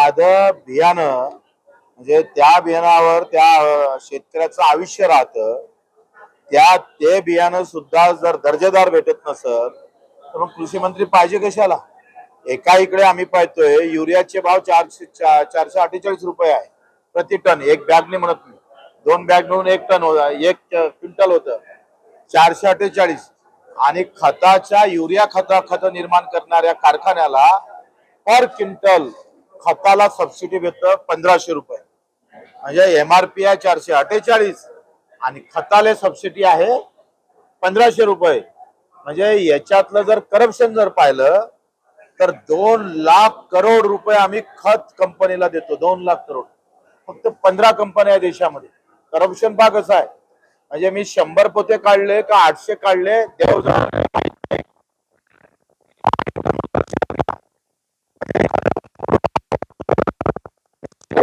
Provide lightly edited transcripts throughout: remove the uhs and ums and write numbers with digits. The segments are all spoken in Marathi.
साधं बियाणं म्हणजे त्या बियाणावर त्या शेतकऱ्याचं आयुष्य राहतं. ते बियाणं सुद्धा जर दर्जेदार भेटत नसल तर मग कृषी मंत्री पाहिजे कशाला? एका इकडे आम्ही पाहतोय युरियाचे भाव 448 रुपये आहे प्रति टन. एक बॅग नाही म्हणत मी, 2 बॅग मिळून 1 टन होता, 1 क्विंटल होतं 448. आणि युरिया खत निर्माण करणाऱ्या कारखान्याला पर क्विंटल खताला सबसिडी भेटतं 1500 रुपये. म्हणजे MRP आहे 448 आणि खताले सबसिडी आहे 1500 रुपये. म्हणजे याच्यातलं जर करप्शन जर पाहिलं तर 2 लाख करोड रुपये आम्ही खत कंपनीला देतो. 2 लाख करोड. फक्त 15 कंपन्या देशामध्ये. करप्शन पहा कसं आहे. म्हणजे मी 100 पोते काढले का 800 काढले देव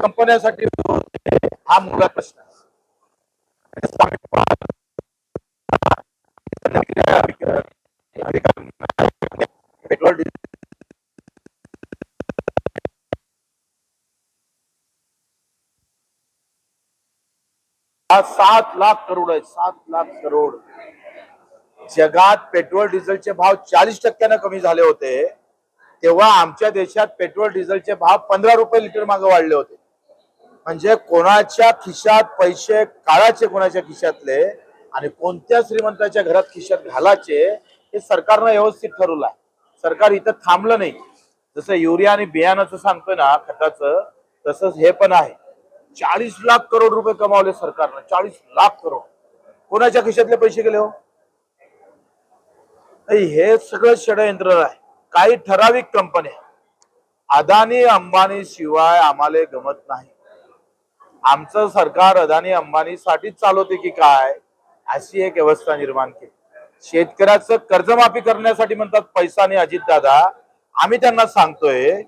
कंपन्यासाठी हा मोठा प्रश्न आहे. पेट्रोल 7 लाख करोड आहे. 7 लाख करोड. जगात पेट्रोल डिझेलचे भाव 40% कमी झाले होते तेव्हा आमच्या देशात पेट्रोल डिझेलचे भाव 15 रुपये लिटर मागे वाढले होते. म्हणजे कोणाच्या खिशात पैसे काढायचे, कोणाच्या खिशातले आणि कोणत्या श्रीमंताच्या घरात खिशात घालायचे हे सरकारनं व्यवस्थित ठरवलं आहे. सरकार इथं थांबलं नाही. जसं युरिया आणि बियाणाचं सांगतोय ना खताचं, तसंच हे पण आहे. 40 लाख करोड रुपये कमावले सरकारनं. 40 लाख करोड. कोणाच्या खिशातले पैसे गेले हो? हे सगळं षडयंत्र आहे. काही ठराविक कंपन्या, अदानी अंबानी शिवाय आम्हाला गमत नाही. आमचं सरकार अदानी अंबानी साठीच चालवते की काय, अशी एक व्यवस्था निर्माण केली. शेतकऱ्याचं कर्जमाफी करण्यासाठी म्हणतात पैसा नाही. अजितदादा, आम्ही त्यांना सांगतोय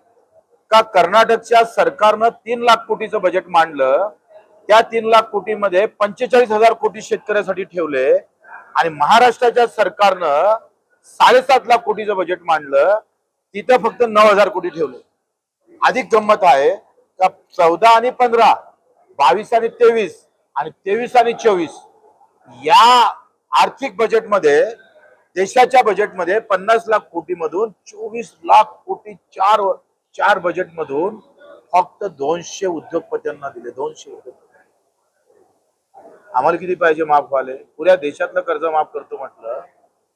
का कर्नाटकच्या सरकारनं 3 लाख कोटीचं बजेट मांडलं. त्या 3 लाख कोटीमध्ये 45,000 कोटी शेतकऱ्यासाठी ठेवले आणि महाराष्ट्राच्या सरकारनं 7.5 लाख कोटीचं बजेट मांडलं. तिथं फक्त 9,000 कोटी ठेवले. अधिक गंमत आहे का 14 आणि 15, 22 आणि 23 आणि 23 आणि 24 या आर्थिक बजेटमध्ये, देशाच्या बजेटमध्ये 50 लाख कोटी मधून 24 लाख कोटी चार बजेट मधून फक्त 200 उद्योगपत्यांना दिले. 200 उद्योगपती. आम्हाला किती पाहिजे माफ व्हायला? पुऱ्या देशातलं कर्ज माफ करतो म्हटलं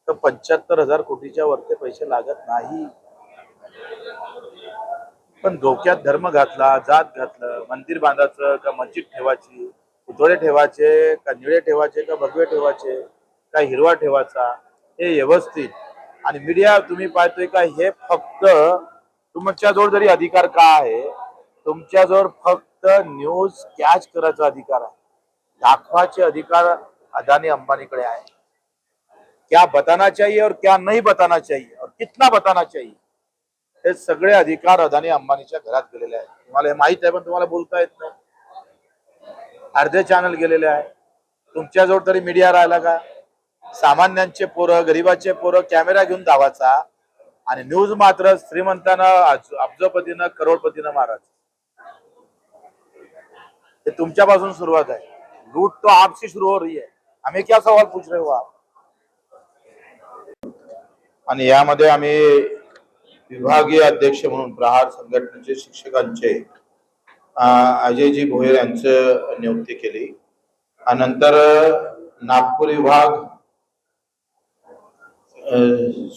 तर 75,000 कोटीच्या वरचे पैसे लागत नाही. पण डोक्यात धर्म घातला, जात घातलं. मंदिर बांधायचं का मस्जिद ठेवायची, पुतळे ठेवायचे का निळे ठेवायचे का भगवे ठेवायचे का हिरवा ठेवायचा, हे व्यवस्थित. आणि मीडिया तुम्ही पाहतोय का, हे फक्त तुमच्याजवळ जरी अधिकार का आहे, तुमच्याजवळ फक्त न्यूज कॅच करायचा अधिकार आहे. दाखवाचे अधिकार अदानी अंबानीकडे आहे. क्या बताना चाहिए और क्या नहीं बताना चाहिए और कितना बताना चाहिए, हे सगळे अधिकार अदानी अंबानीच्या घरात गेलेले आहेत. तुम्हाला हे माहित आहे, पण तुम्हाला बोलता येत नाही. अर्धे चॅनल गेलेले आहे. तुमच्याजवळ तरी मीडिया राहिला का? सामान्यांचे पोरं, गरीबाचे पोरं कॅमेरा घेऊन धावायचा आणि न्यूज मात्र श्रीमंतांना, अब्जपतीनं, करोडपतीनं मारायचं. हे तुमच्यापासून सुरुवात आहे. लूट तो आपसे शुरू हो रही है. हमें क्या सवाल पूछ रहे हो आप? आणि यामध्ये आम्ही विभागीय अध्यक्ष म्हणून प्रहार संघटनेचे शिक्षकांचे अजयजी भोयर यांचं नियुक्ती केली. नंतर नागपूर विभाग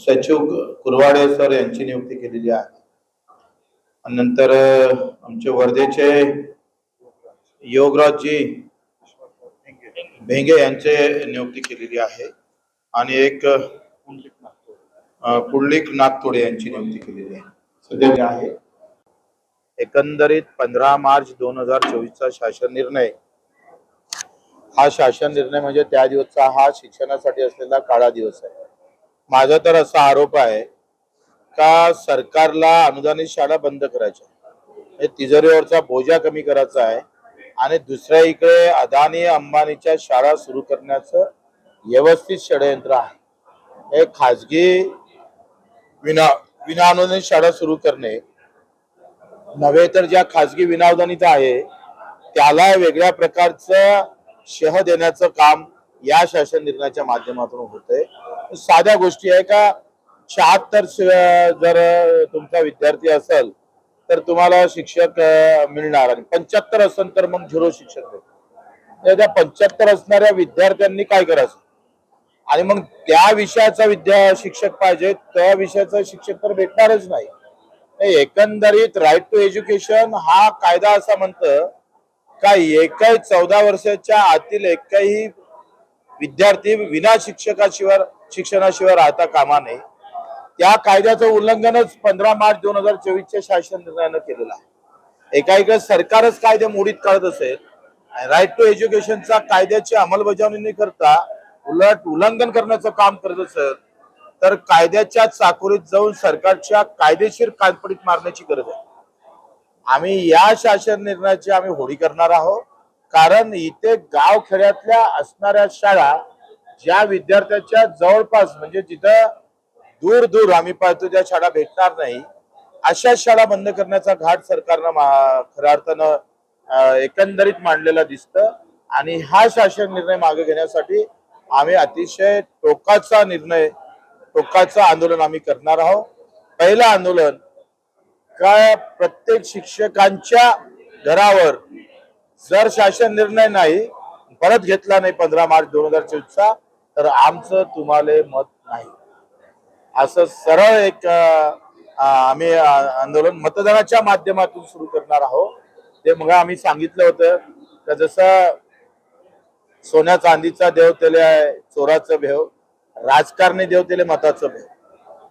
सचिव कुरवाडे सर यांची नियुक्ती केलेली आहे. नंतर आमचे वर्धेचे योगराजजी भेंगे यांचे नियुक्ती केलेली आहे. आणि एक पुंडलिक नागतोडे यांची नियुक्ती केलेली आहे. सध्या आहे एकंदरीत 15 मार्च 2024चा शासन निर्णय. हा शासन निर्णय म्हणजे त्या दिवसचा हा शिक्षणासाठी असलेला काळा दिवस आहे. माझा तर असा आरोप आहे का सरकारला अनुदानित शाळा बंद करायच्या, तिजोरीवरचा बोजा कमी करायचा आहे आणि दुसऱ्या इकडे अदानी अंबानीच्या शाळा सुरू करण्याचं व्यवस्थित षडयंत्र आहे. हे खाजगी विना अनुदानित शाळा सुरू करणे नव्हे तर ज्या खासगी विनावदानीचं आहे त्याला वेगळ्या प्रकारचं शह देण्याचं काम या शासन निर्णयाच्या माध्यमातून होतंय. साध्या गोष्टी आहे का 76 जर तुमचा विद्यार्थी असेल तर तुम्हाला शिक्षक मिळणार आणि 75 असेल तर मग 0 शिक्षक भेटणार. त्या 75 असणाऱ्या विद्यार्थ्यांनी काय करायचं आणि मग त्या विषयाचा शिक्षक पाहिजे त्या विषयाचा शिक्षक तर भेटणारच नाही. एकंदरीत राईट टू एज्युकेशन हा कायदा असा म्हणतं का एकही 14 वर्षाच्या आतील एकही विद्यार्थी विना शिक्षणाशिवाय राहता कामा नये. त्या कायद्याचं उल्लंघनच 15 मार्च 2024च्या शासन निर्णयानं केलेलं आहे. एकाएकी सरकारच कायदे मोडीत काढत असेल राईट टू एज्युकेशनचा कायद्याची अंमलबजावणी न करता उलट उल्लंघन करण्याचं काम करत असेल तर कायद्याच्या चाकोरीत जाऊन सरकारच्या कायदेशीर कानपडीत मारण्याची गरज आहे. आम्ही या शासन निर्णयाची आम्ही होळी करणार आहोत. कारण इथे गाव खेड्यातल्या असणाऱ्या शाळा ज्या विद्यार्थ्याच्या जवळपास म्हणजे जिथं दूर दूर आम्ही पाहतो त्या शाळा भेटणार नाही अशा शाळा बंद करण्याचा घाट सरकारनं खऱ्या अर्थानं एकंदरीत मांडलेला दिसतं. आणि हा शासन निर्णय मागे घेण्यासाठी आम्ही अतिशय टोकाचं आंदोलन आम्ही करणार आहोत. पहिलं आंदोलन काय प्रत्येक शिक्षकांच्या घरावर जर शासन निर्णय नाही परत घेतला नाही 15 मार्च 2024चा तर आमचं तुम्हाला मत नाही असं सरळ एक आम्ही आंदोलन मतदानाच्या माध्यमातून सुरू करणार आहोत. ते मग आम्ही सांगितलं होतं की जसं सोन्या चांदीचा देव त्याला चोराचं भेव राजकारणी देव त्याला मताचं भेव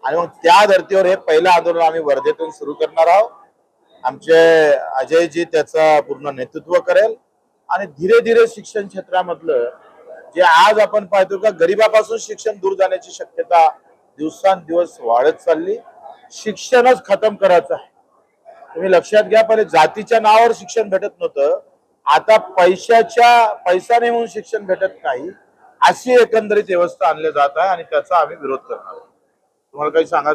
आणि मग त्या धर्तीवर हे पहिलं आंदोलन आम्ही वर्धेतून सुरू करणार आहोत. आमचे अजयजी त्याचं पूर्ण नेतृत्व करेल आणि धीरे धीरे शिक्षण क्षेत्रामधलं जे आज आपण पाहतो का गरिबापासून शिक्षण दूर जाण्याची शक्यता दिवसांदिवस वाढत चालली. शिक्षणच खतम करायचं आहे. तुम्ही लक्षात घ्या पहिले जातीच्या नावावर शिक्षण भेटत नव्हतं आता पैसा नाही म्हणून शिक्षण भेटत नाही अशी एकंदरीत व्यवस्था आणली जात आहे आणि त्याचा आम्ही विरोध करणार आहोत. तुम्हाला काही सांगा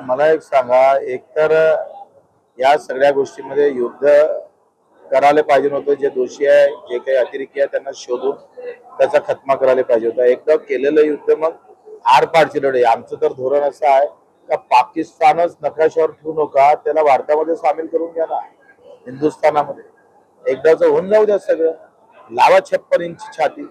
मला एक सांगा एकतर या सगळ्या गोष्टीमध्ये युद्ध करायला पाहिजे नव्हतं. जे दोषी आहे जे काही अतिरेकी आहे त्यांना शोधून त्याचा खात्मा करायला पाहिजे होता. एकदा केलेलं युद्ध मग आरपारची लढाई. आमचं तर धोरण असं आहे का पाकिस्तानच नकाशावर ठेवू नका त्याला भारतामध्ये सामील करून घ्या ना हिंदुस्थानामध्ये एकदाच होऊन जाऊ द्या सगळं. लावा 56 इंची छाती.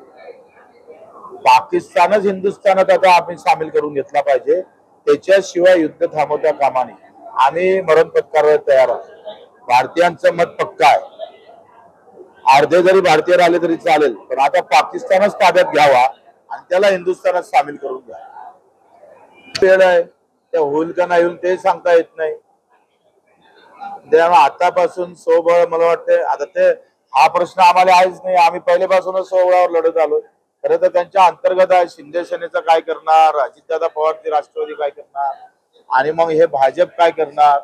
पाकिस्तानच हिंदुस्थानात आता आम्ही सामील करून घेतला पाहिजे त्याच्याशिवाय युद्ध थांबवता कामा नये. आम्ही मरण पत्करायला तयार आहोत. भारतीयांचं मत पक्का आहे. अर्धे जरी भारतीय राहिले तरी चालेल पण आता पाकिस्तानच ताब्यात घ्यावा आणि त्याला हिंदुस्थानात सामील करून घ्या. वेळ आहे ते होईल का नाही होईल ते सांगता येत नाही. त्यामुळे आतापासून सोबळ मला वाटते आता ते हा प्रश्न आम्हाला आहेच नाही. आम्ही पहिल्यापासूनच सोबळावर लढत आलोय. खरं तर त्यांच्या अंतर्गत आहे शिंदे सेनेचं काय करणार अजितदादा पवारचे राष्ट्रवादी काय करणार आणि मग हे भाजप काय करणार.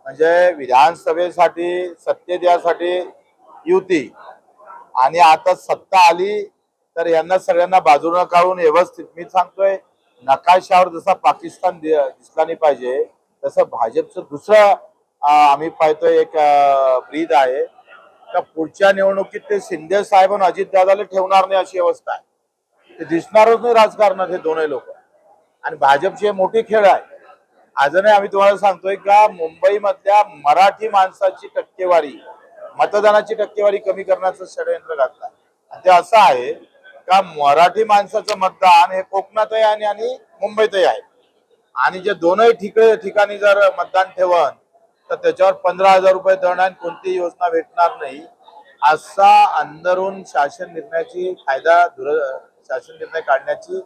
म्हणजे विधानसभेसाठी सत्तेत यासाठी युती आणि आता सत्ता आली तर यांना सगळ्यांना बाजूला काढून व्यवस्थित मी सांगतोय नकाशावर जसा पाकिस्तान दिसला नाही पाहिजे तसं भाजपचं दुसरं आम्ही पाहतोय एक ब्रीद आहे का पुढच्या निवडणुकीत ते शिंदे साहेब आणि अजितदादाला ठेवणार नाही अशी अवस्था आहे. ते दिसणारच नाही राजकारणात हे दोन्ही लोक आणि भाजपची मोठी खेळ आहे. अजूनही आम्ही तुम्हाला सांगतोय का मुंबई मधल्या मराठी माणसाची टक्केवारी मतदानाची टक्केवारी कमी करण्याचं षडयंत्र घातलं. ते असं आहे का मराठी माणसाचं मतदान हे कोकणातही आहे आणि मुंबईतही आहे आणि जे दोनही ठिकाणी जर मतदान ठेवन तर त्याच्यावर 15,000 रुपये दंड आणि कोणतीही योजना भेटणार नाही असा अंदरून शासन निर्णय काढण्याची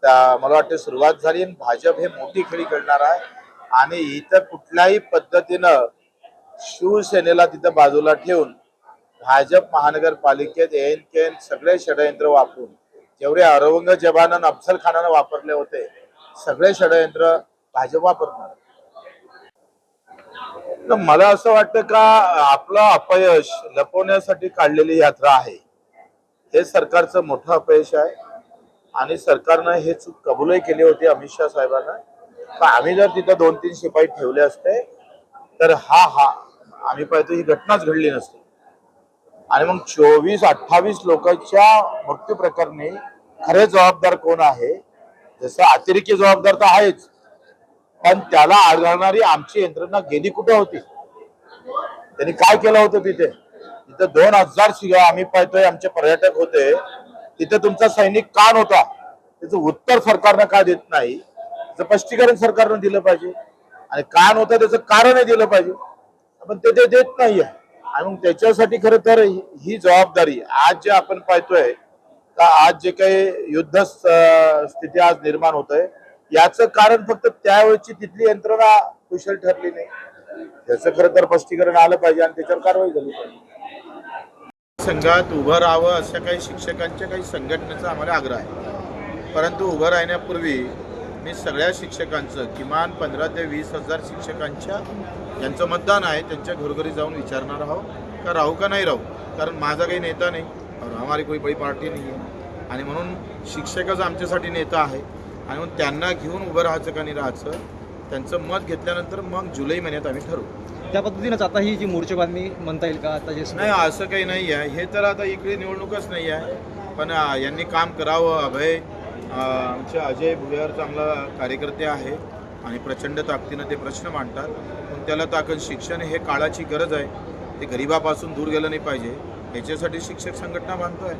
मला वाटते सुरुवात झाली. भाजप हे मोठी खेळी करणार आहे आणि इतर कुठल्याही पद्धतीनं शिवसेनेला तिथं बाजूला ठेवून भाजप महानगरपालिकेत ऐन सगळे षडयंत्र वापरून जेवढे औरंगजेबानं अफजल खानानं वापरले होते सगळे षडयंत्र भाजप वापरणार. तर मला असं वाटतं का आपलं अपयश लपवण्यासाठी काढलेली यात्रा आहे, हे सरकारचं मोठं अपयश आहे. आणि सरकारनं हे चूक कबूलही केली होती अमित शहा साहेबांना, का आम्ही जर तिथं 2-3 शिपाई ठेवले असते तर हा आम्ही पाहतो ही घटनाच घडली नसती. आणि मग 24-28 लोकांच्या मृत्यू प्रकरणी खरे जबाबदार कोण आहे? जसं अतिरेकी जबाबदार तर आहेच, पण त्याला आढळणारी आमची यंत्रणा गेली कुठे होती? त्यांनी काय केलं होतं तिथे? तिथे 2000 आम्ही पाहतोय आमचे पर्यटक होते, तिथे तुमचा सैनिक का नव्हता? त्याचं उत्तर सरकारनं का देत नाही? त्याचं स्पष्टीकरण सरकारनं दिलं पाहिजे. आणि का नव्हतं त्याचं कारणही दिलं पाहिजे, पण ते देत नाहीये. आणि मग त्याच्यासाठी खरं तर ही जबाबदारी आज जे आपण पाहतोय का आज जे काही युद्ध स्थिती आज निर्माण होत आहे, याचं कारण फक्त त्यावेळची तिथली यंत्रणा कुशल ठरली नाही. त्याचं खरं तर स्पष्टीकरण आलं पाहिजे आणि त्याच्यावर कारवाई झाली पाहिजे. संघात उभं राहावं अशा काही शिक्षकांच्या काही संघटनेचा आम्हाला आग्रह आहे, परंतु उभं राहण्यापूर्वी मी सगळ्या शिक्षकांचं किमान 15 ते 20 हजार शिक्षकांच्या ज्यांचं मतदान आहे त्यांच्या घरोघरी जाऊन विचारणार आहोत का राहू का नाही राहू. कारण माझा काही नेता नाही और हमारी कोई बड़ी पार्टी नाही आहे, आणि म्हणून शिक्षकच आमच्यासाठी नेता आहे. आणि म्हणून त्यांना घेऊन उभं राहायचं का नाही राहायचं, त्यांचं मत घेतल्यानंतर मग जुलै महिन्यात आम्ही ठरवू. त्या पद्धतीनेच आता ही जी मोर्चेबांधणी म्हणता येईल का? आता जे नाही असं काही नाही आहे. हे तर आता इकडे निवडणूकच नाही आहे, पण यांनी काम करावं. आमचे अजय भुयार चांगला कार्यकर्ते आहे आणि प्रचंड ताकदीनं ते प्रश्न मांडतात. पण त्याला ताकद शिक्षण हे काळाची गरज आहे, ते गरिबापासून दूर गेलं नाही पाहिजे, याच्यासाठी शिक्षक संघटना बांधतोय.